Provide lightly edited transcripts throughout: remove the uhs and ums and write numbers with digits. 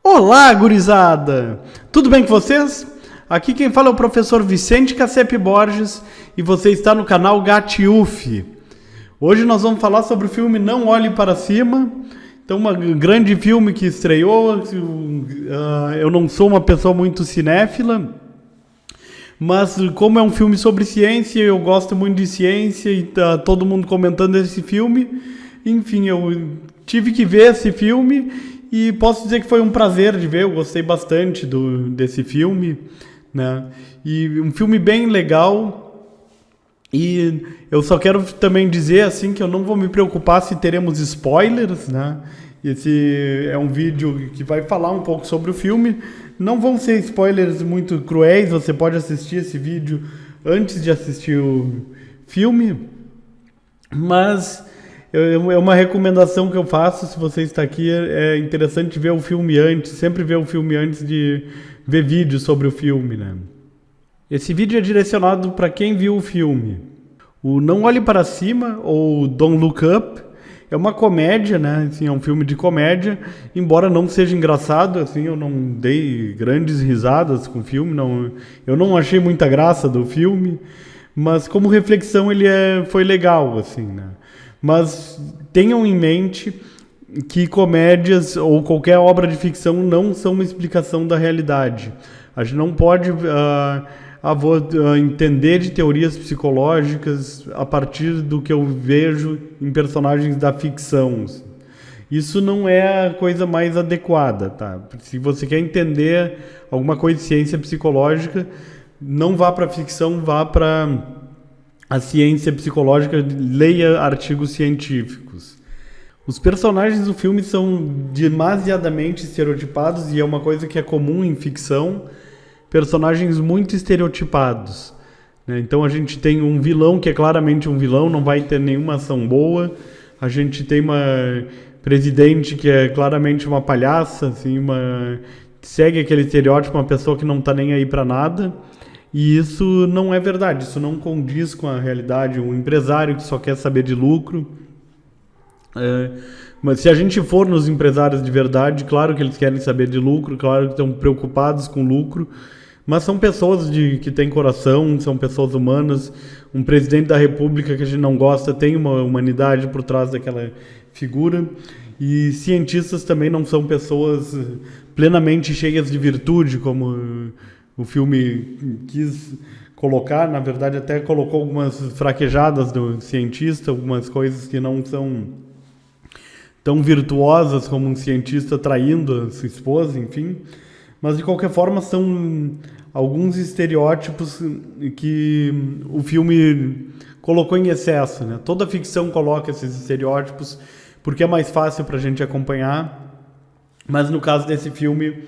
Olá, gurizada! Tudo bem com vocês? Aqui quem fala é o professor Vicente Cassep Borges e você está no canal Gatiuf. Hoje nós vamos falar sobre o filme Não Olhe Para Cima. Então, um grande filme que estreou. Eu não sou uma pessoa muito cinéfila, mas como é um filme sobre ciência, eu gosto muito de ciência e tá todo mundo comentando esse filme. Enfim, eu tive que ver esse filme e posso dizer que foi um prazer de ver. Eu gostei bastante desse filme, né? E um filme bem legal. E eu só quero também dizer assim que eu não vou me preocupar se teremos spoilers, né? Esse é um vídeo que vai falar um pouco sobre o filme. Não vão ser spoilers muito cruéis, você pode assistir esse vídeo antes de assistir o filme. Mas é uma recomendação que eu faço, se você está aqui, é interessante ver o filme antes, sempre ver o filme antes de ver vídeos sobre o filme, né? Esse vídeo é direcionado para quem viu o filme. O Não Olhe Para Cima, ou Don't Look Up, é uma comédia, né? Assim, é um filme de comédia, embora não seja engraçado, assim, eu não dei grandes risadas com o filme, eu não achei muita graça do filme, mas como reflexão ele foi legal, assim, né? Mas tenham em mente que comédias ou qualquer obra de ficção não são uma explicação da realidade. A gente não pode entender de teorias psicológicas a partir do que eu vejo em personagens da ficção. Isso não é a coisa mais adequada, tá? Se você quer entender alguma coisa de ciência psicológica, não vá para a ficção, vá para a ciência psicológica, leia artigos científicos. Os personagens do filme são demasiadamente estereotipados e é uma coisa que é comum em ficção, personagens muito estereotipados, né? Então a gente tem um vilão que é claramente um vilão, não vai ter nenhuma ação boa. A gente tem uma presidente que é claramente uma palhaça, assim, segue aquele estereótipo, uma pessoa que não está nem aí para nada. E isso não é verdade, isso não condiz com a realidade. Um empresário que só quer saber de lucro. Mas se a gente for nos empresários de verdade, claro que eles querem saber de lucro, claro que estão preocupados com lucro, mas são pessoas que têm coração, são pessoas humanas. Um presidente da República que a gente não gosta tem uma humanidade por trás daquela figura. E cientistas também não são pessoas plenamente cheias de virtude, como o filme quis colocar. Na verdade, até colocou algumas fraquejadas do cientista, algumas coisas que não são tão virtuosas como um cientista traindo a sua esposa, enfim. Mas, de qualquer forma, são alguns estereótipos que o filme colocou em excesso, né? Toda ficção coloca esses estereótipos porque é mais fácil para a gente acompanhar. Mas, no caso desse filme,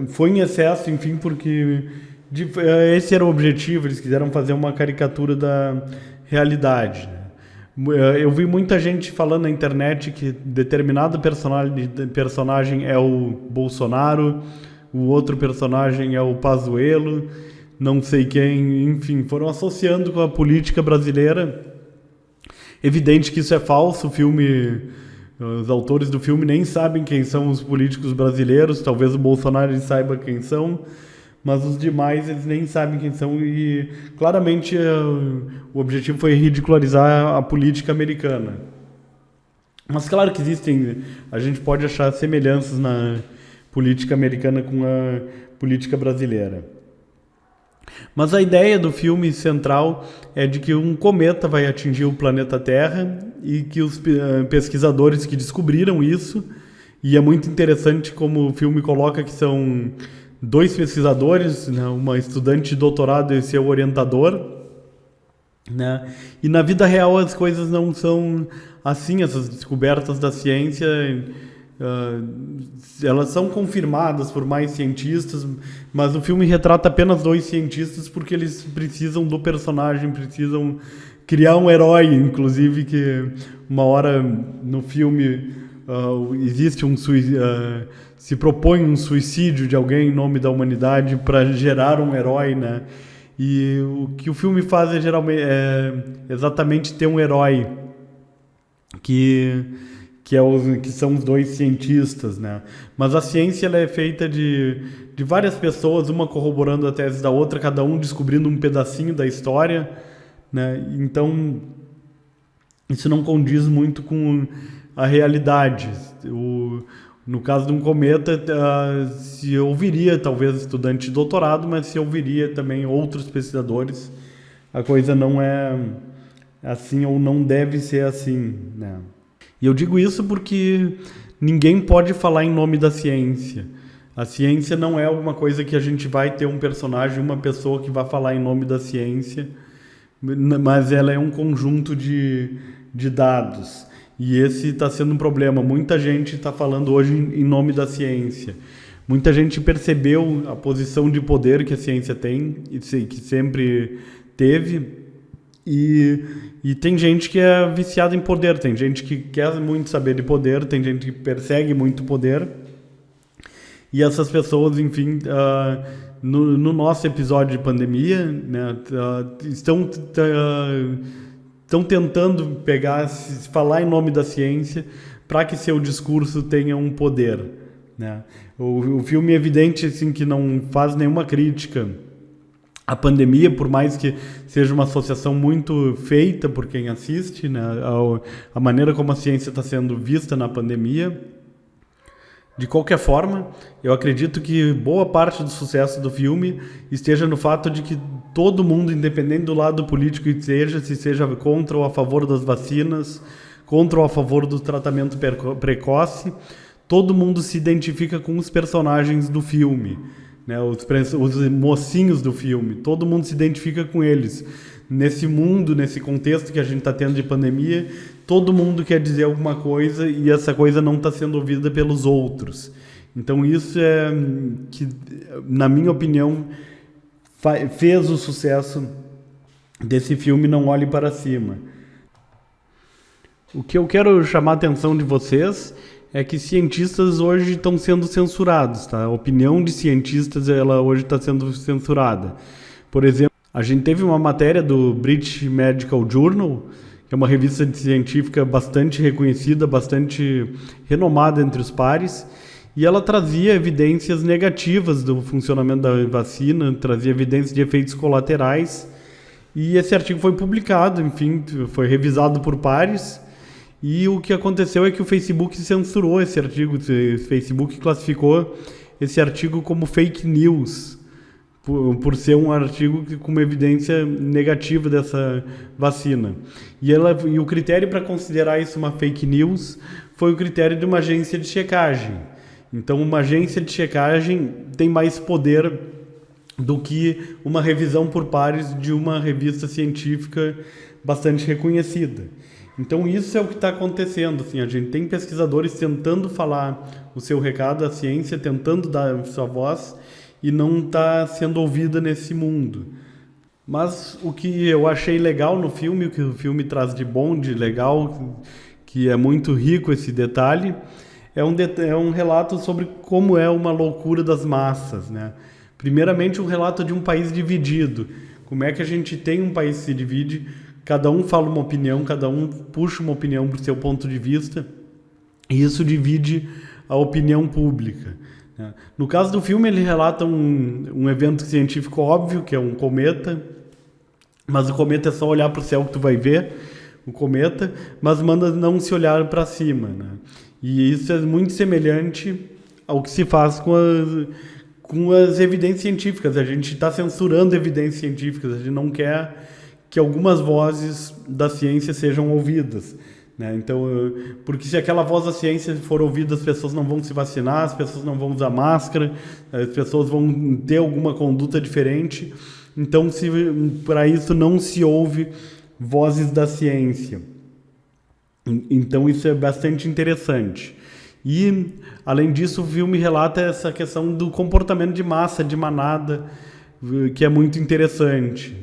foi em excesso, enfim, porque esse era o objetivo. Eles quiseram fazer uma caricatura da realidade, né? Eu vi muita gente falando na internet que determinado personagem é o Bolsonaro, o outro personagem é o Pazuello, não sei quem, enfim, foram associando com a política brasileira. Evidente que isso é falso. O filme, os autores do filme nem sabem quem são os políticos brasileiros. Talvez o Bolsonaro ele saiba quem são, mas os demais eles nem sabem quem são. E claramente o objetivo foi ridicularizar a política americana. Mas claro que a gente pode achar semelhanças na política americana com a política brasileira. Mas a ideia do filme central é de que um cometa vai atingir o planeta Terra e que os pesquisadores que descobriram isso, e é muito interessante como o filme coloca que são 2 pesquisadores, né, uma estudante de doutorado e seu orientador, né? E na vida real as coisas não são assim. Essas descobertas da ciência, elas são confirmadas por mais cientistas, mas o filme retrata apenas 2 cientistas porque eles precisam do personagem, precisam criar um herói, inclusive, que uma hora no filme existe se propõe um suicídio de alguém em nome da humanidade para gerar um herói, né? E o que o filme faz é exatamente ter um herói que que são os dois cientistas, né? Mas a ciência ela é feita de várias pessoas, uma corroborando a tese da outra, cada um descobrindo um pedacinho da história, né? Então, isso não condiz muito com a realidade. No caso de um cometa, se ouviria talvez estudante de doutorado, mas se ouviria também outros pesquisadores, a coisa não é assim ou não deve ser assim, né? E eu digo isso porque ninguém pode falar em nome da ciência. A ciência não é alguma coisa que a gente vai ter um personagem, uma pessoa que vai falar em nome da ciência, mas ela é um conjunto de dados. E esse está sendo um problema. Muita gente está falando hoje em nome da ciência. Muita gente percebeu a posição de poder que a ciência tem, e que sempre teve. E tem gente que é viciada em poder, tem gente que quer muito saber de poder, tem gente que persegue muito poder. E essas pessoas, enfim, no nosso episódio de pandemia, né, estão tentando falar em nome da ciência para que seu discurso tenha um poder, né? O filme é evidente assim, que não faz nenhuma crítica à pandemia, por mais que seja uma associação muito feita por quem assiste, né, a maneira como a ciência está sendo vista na pandemia. De qualquer forma, eu acredito que boa parte do sucesso do filme esteja no fato de que todo mundo, independente do lado político que seja contra ou a favor das vacinas, contra ou a favor do tratamento precoce, todo mundo se identifica com os personagens do filme, né? Os mocinhos do filme, todo mundo se identifica com eles. Nesse mundo, nesse contexto que a gente está tendo de pandemia, todo mundo quer dizer alguma coisa e essa coisa não está sendo ouvida pelos outros. Então isso é que, na minha opinião, fez o sucesso desse filme Não Olhe Para Cima. O que eu quero chamar a atenção de vocês é que cientistas hoje estão sendo censurados, tá? A opinião de cientistas ela hoje está sendo censurada. Por exemplo, a gente teve uma matéria do British Medical Journal, que é uma revista científica bastante reconhecida, bastante renomada entre os pares, e ela trazia evidências negativas do funcionamento da vacina, trazia evidências de efeitos colaterais, e esse artigo foi publicado, enfim, foi revisado por pares, e o que aconteceu é que o Facebook censurou esse artigo, o Facebook classificou esse artigo como fake news, por ser um artigo com uma evidência negativa dessa vacina. E o critério para considerar isso uma fake news foi o critério de uma agência de checagem. Então, uma agência de checagem tem mais poder do que uma revisão por pares de uma revista científica bastante reconhecida. Então, isso é o que está acontecendo. Assim, a gente tem pesquisadores tentando falar o seu recado à ciência, tentando dar a sua voz, e não está sendo ouvida nesse mundo. Mas o que eu achei legal no filme, o que o filme traz de bom, de legal, que é muito rico esse detalhe, é um relato sobre como é uma loucura das massas, né? Primeiramente, um relato de um país dividido. Como é que a gente tem um país que se divide, cada um fala uma opinião, cada um puxa uma opinião para o seu ponto de vista, e isso divide a opinião pública. No caso do filme, ele relata um evento científico óbvio, que é um cometa, mas o cometa é só olhar para o céu que tu vai ver, o cometa, mas manda não se olhar para cima, né? E isso é muito semelhante ao que se faz com as evidências científicas. A gente está censurando evidências científicas, a gente não quer que algumas vozes da ciência sejam ouvidas, né? Então, porque se aquela voz da ciência for ouvida, as pessoas não vão se vacinar, as pessoas não vão usar máscara, as pessoas vão ter alguma conduta diferente. Então, para isso não se ouve vozes da ciência. Então, isso é bastante interessante. E, além disso, o filme relata essa questão do comportamento de massa, de manada, que é muito interessante.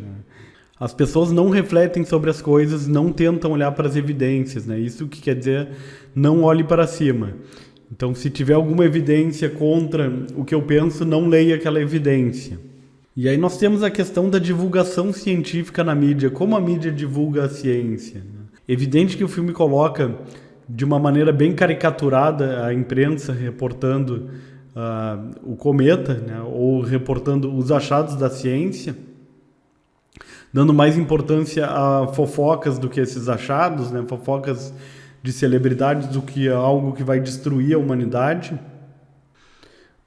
As pessoas não refletem sobre as coisas, não tentam olhar para as evidências, né? Isso que quer dizer, não olhe para cima. Então, se tiver alguma evidência contra o que eu penso, não leia aquela evidência. E aí nós temos a questão da divulgação científica na mídia, como a mídia divulga a ciência. Evidente que o filme coloca de uma maneira bem caricaturada a imprensa reportando o cometa, né, ou reportando os achados da ciência, dando mais importância a fofocas do que esses achados, né, fofocas de celebridades do que algo que vai destruir a humanidade.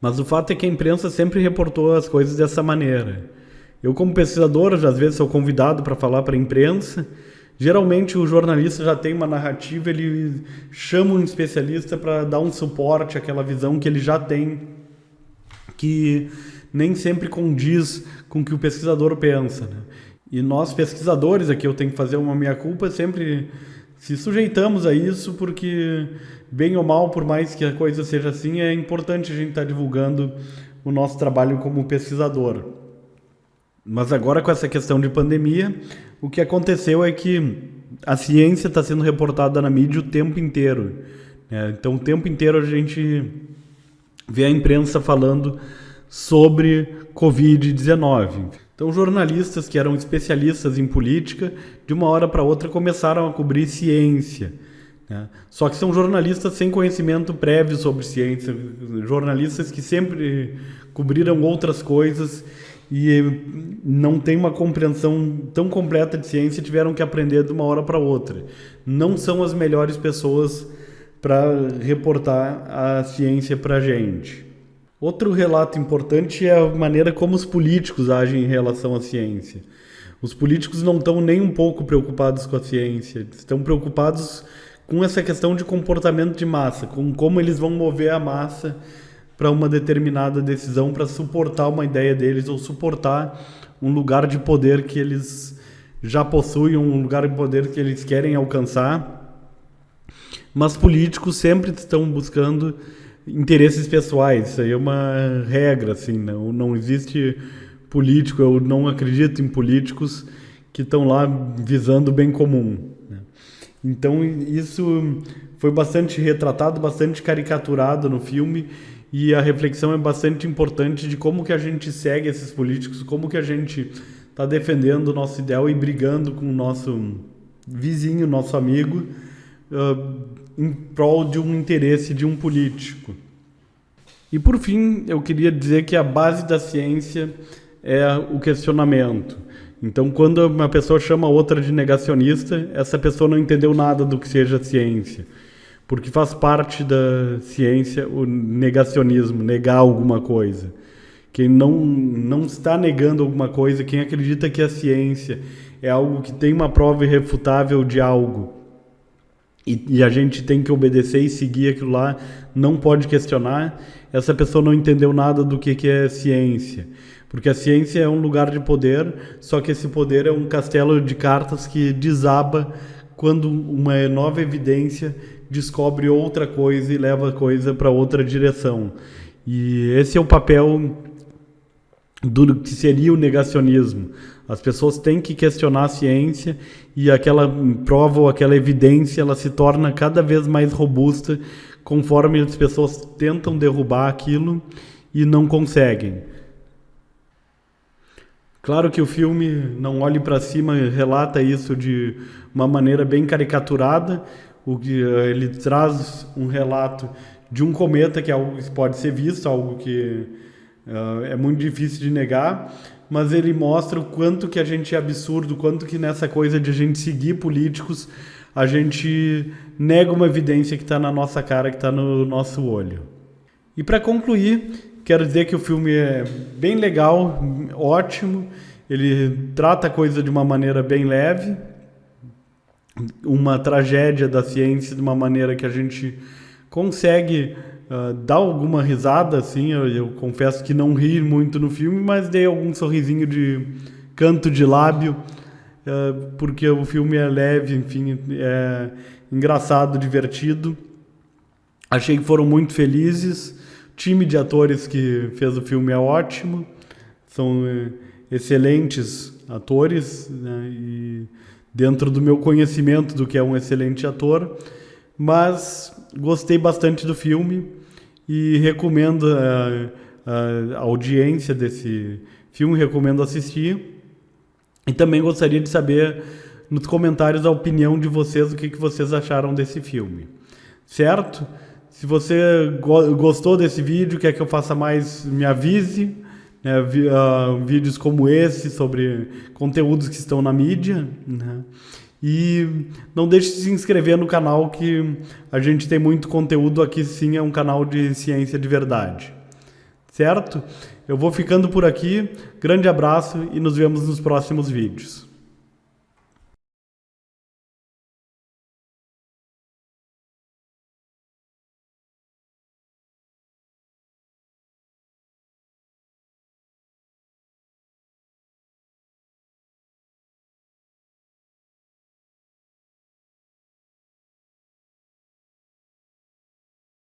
Mas o fato é que a imprensa sempre reportou as coisas dessa maneira. Eu, como pesquisador, às vezes sou convidado para falar para a imprensa. Geralmente o jornalista já tem uma narrativa, ele chama um especialista para dar um suporte àquela visão que ele já tem, que nem sempre condiz com o que o pesquisador pensa, né? E nós pesquisadores, aqui eu tenho que fazer uma meia-culpa, sempre se sujeitamos a isso, porque bem ou mal, por mais que a coisa seja assim, é importante a gente estar divulgando o nosso trabalho como pesquisador. Mas agora, com essa questão de pandemia, o que aconteceu é que a ciência está sendo reportada na mídia o tempo inteiro, né? Então, o tempo inteiro a gente vê a imprensa falando sobre Covid-19. Então, jornalistas que eram especialistas em política, de uma hora para outra começaram a cobrir ciência, né? Só que são jornalistas sem conhecimento prévio sobre ciência, jornalistas que sempre cobriram outras coisas e não têm uma compreensão tão completa de ciência, tiveram que aprender de uma hora para outra. Não são as melhores pessoas para reportar a ciência para a gente. Outro relato importante é a maneira como os políticos agem em relação à ciência. Os políticos não estão nem um pouco preocupados com a ciência, estão preocupados com essa questão de comportamento de massa, com como eles vão mover a massa para uma determinada decisão, para suportar uma ideia deles ou suportar um lugar de poder que eles já possuem, um lugar de poder que eles querem alcançar. Mas políticos sempre estão buscando interesses pessoais. Isso aí é uma regra, assim, não existe político, eu não acredito em políticos que estão lá visando o bem comum, né? Então isso foi bastante retratado, bastante caricaturado no filme, e a reflexão é bastante importante de como que a gente segue esses políticos, como que a gente está defendendo o nosso ideal e brigando com o nosso vizinho, nosso amigo, em prol de um interesse de um político. E por fim, eu queria dizer que a base da ciência é o questionamento. Então, quando uma pessoa chama outra de negacionista, essa pessoa não entendeu nada do que seja ciência, porque faz parte da ciência o negacionismo, negar alguma coisa. Quem não está negando alguma coisa, quem acredita que a ciência é algo que tem uma prova irrefutável de algo, e a gente tem que obedecer e seguir aquilo lá, não pode questionar, essa pessoa não entendeu nada do que é ciência. Porque a ciência é um lugar de poder, só que esse poder é um castelo de cartas que desaba quando uma nova evidência descobre outra coisa e leva a coisa para outra direção. E esse é o papel do que seria o negacionismo. As pessoas têm que questionar a ciência e aquela prova ou aquela evidência ela se torna cada vez mais robusta conforme as pessoas tentam derrubar aquilo e não conseguem. Claro que o filme Não Olhe para Cima relata isso de uma maneira bem caricaturada. Ele traz um relato de um cometa, que é algo que pode ser visto, algo que é muito difícil de negar, mas ele mostra o quanto que a gente é absurdo, o quanto que nessa coisa de a gente seguir políticos, a gente nega uma evidência que está na nossa cara, que está no nosso olho. E para concluir, quero dizer que o filme é bem legal, ótimo, ele trata a coisa de uma maneira bem leve, uma tragédia da ciência de uma maneira que a gente consegue dar alguma risada, assim. Eu confesso que não ri muito no filme, mas dei algum sorrisinho de canto de lábio, porque o filme é leve, enfim, é engraçado, divertido. Achei que foram muito felizes. O time de atores que fez o filme é ótimo, são excelentes atores, né? E dentro do meu conhecimento do que é um excelente ator, mas gostei bastante do filme e recomendo a audiência desse filme, recomendo assistir. E também gostaria de saber nos comentários a opinião de vocês, o que vocês acharam desse filme. certo? Se você gostou desse vídeo, quer que eu faça mais, me avise, né? Vídeos como esse sobre conteúdos que estão na mídia, né? E não deixe de se inscrever no canal, que a gente tem muito conteúdo aqui, sim, é um canal de ciência de verdade, certo? Eu vou ficando por aqui, grande abraço e nos vemos nos próximos vídeos.